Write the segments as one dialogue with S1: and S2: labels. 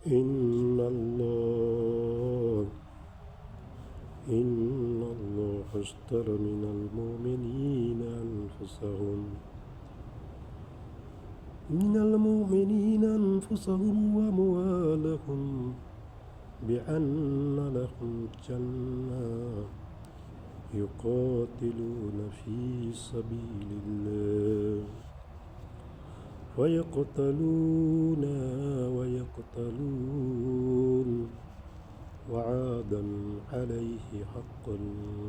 S1: إن الله إن الله اشترى من المؤمنين أنفسهم وأموالهم بأن لهم جنة يقاتلون في سبيل الله ويقتلون وعادا عليه حقا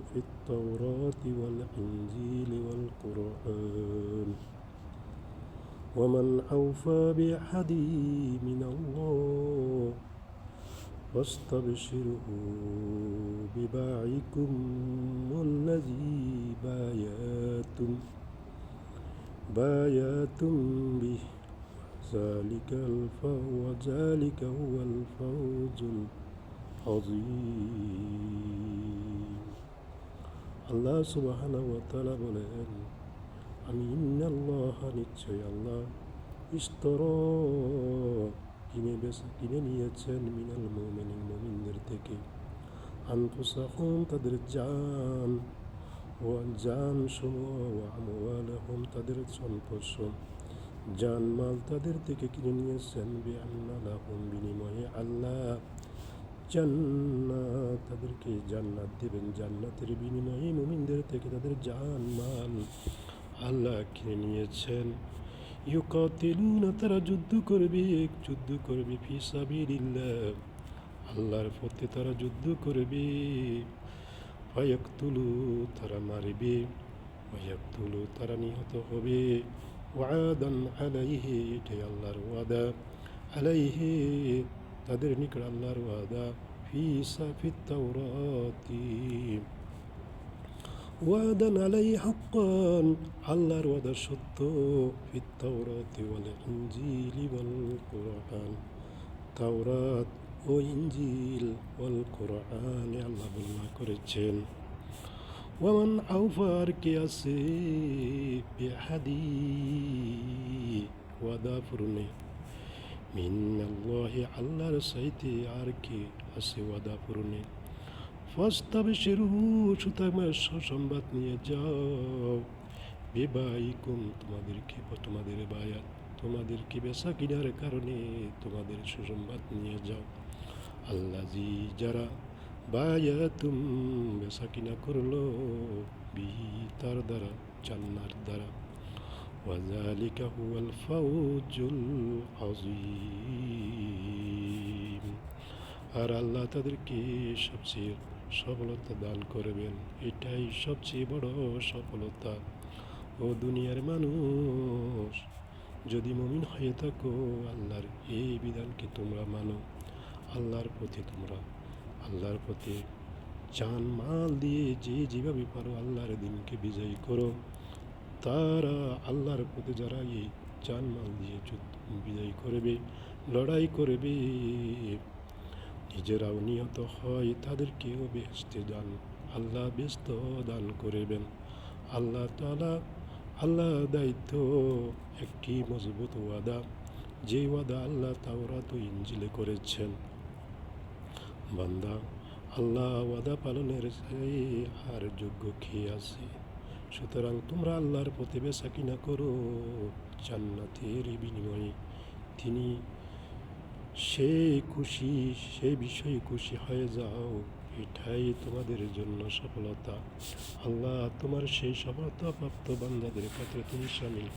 S1: في التوراة والإنجيل والقرآن ومن أوفى بعهده من الله واستبشروا ببيعكم الذي بايعتم به ذلك هو الفوز العظيم আল্লাহ সুবহানাহু ওয়া তাআলা বলেন, আমি ইন্নাল্লাহ নিশ্চয় আল্লাহ কিনে নিয়েছেন মিনাল মুমিনিন মুমিনদের থেকে আনফুসাহুম তাদের জান সমূহ ওয়া আমওয়ালাহুম তাদের সম্পদ জানমাল তাদের থেকে কিনে নিয়েছেন বিআন্না লাহুম বিনিময়ে আল্লাহ জান্নাত তাদেরকে জান্নাত দেবেন। জান্নাতের বিনিময়ে মুমিনদের থেকে তাদের জানমাল আল্লাহ কিনে নিয়েছেন। ইউকাতিলুনা তারা যুদ্ধ করবে ফি সাবিলিল্লাহ আল্লাহর পথে তারা যুদ্ধ করবে। ফায়াকতুলু তারা মারবে, ওয়ায়াকতুলু তারা নিহত হবে। ওয়াদান আলাইহি এটাই আল্লাহর ওয়াদা, আলাইহি তাদের নিকট আল্লাহর ওয়াদা। ফিত তাওরাতি ওয়াদান আলাইহি হাক্কান আল্লাহর ওয়াদা সত্য। ফিত তাওরাতি ওয়াল ইনজিলি ওয়াল কুরআন তাওরাত ও ইনজিল ওয়াল কুরআনে আল্লাহ বর্ণনা করেছেন। ওয়ামান আউফার কে আছে বিআহদি ওয়াদা পূরণে মিনাল্লাহি আল্লাহর সাইতে আর কে আছে ওয়াদা পূরণে। ফাস্তাবশিরু সুতরাং সুসংবাদ নিয়ে যাও বিবাইকুম তোমাদের বায়াত তোমাদেরকে বেচা কিনার কারণে তোমাদের সুসংবাদ নিয়ে যাও। আল্লাযী যারা বায়াতুম বেচা কিনা করলো বিহি তার দ্বারা জান্নার দ্বারা। ওয়াযালিকা হুয়াল ফাওজুল আযীম আর আল্লাহ তাদেরকে সবচেয়ে সফলতা দান করবেন। এটাই সবচেয়ে বড় সফলতা। ও দুনিয়ার মানুষ, যদি মুমিন হয়ে থাকো আল্লাহর এই বিধানকে তোমরা মানো, আল্লাহর পথে জান মাল দিয়ে যেভাবে পারো আল্লাহর দিনকে বিজয়ী করো। তারা আল্লাহর পথে যারা এই জান মাল দিয়ে বিজয়ী করবে, লড়াই করবে, নিজেরাও নিহত হয়, তাদেরকেও বেহেশতে আল্লাহ বেহেশত দান করবেন। আল্লাহ দায়িত্ব একটি মজবুত ওয়াদা, যে ওয়াদা আল্লাহ তাওরাত ও ইনজিলে করেছেন। বান্দা আল্লাহ ওয়াদা পালনের আর যোগ্য খেয়ে আছে। সুতরাং তোমরা আল্লাহর পথে বেচা কিনা করো জান্নাতের বিনিময়ে। তিনি সে বিষয়ে খুশি হয়ে যাও, এটাই তোমাদের জন্য সফলতা। আল্লাহ তোমার সেই সফলতা প্রাপ্ত বান্দাদের ক্ষেত্রে তুমি শামিল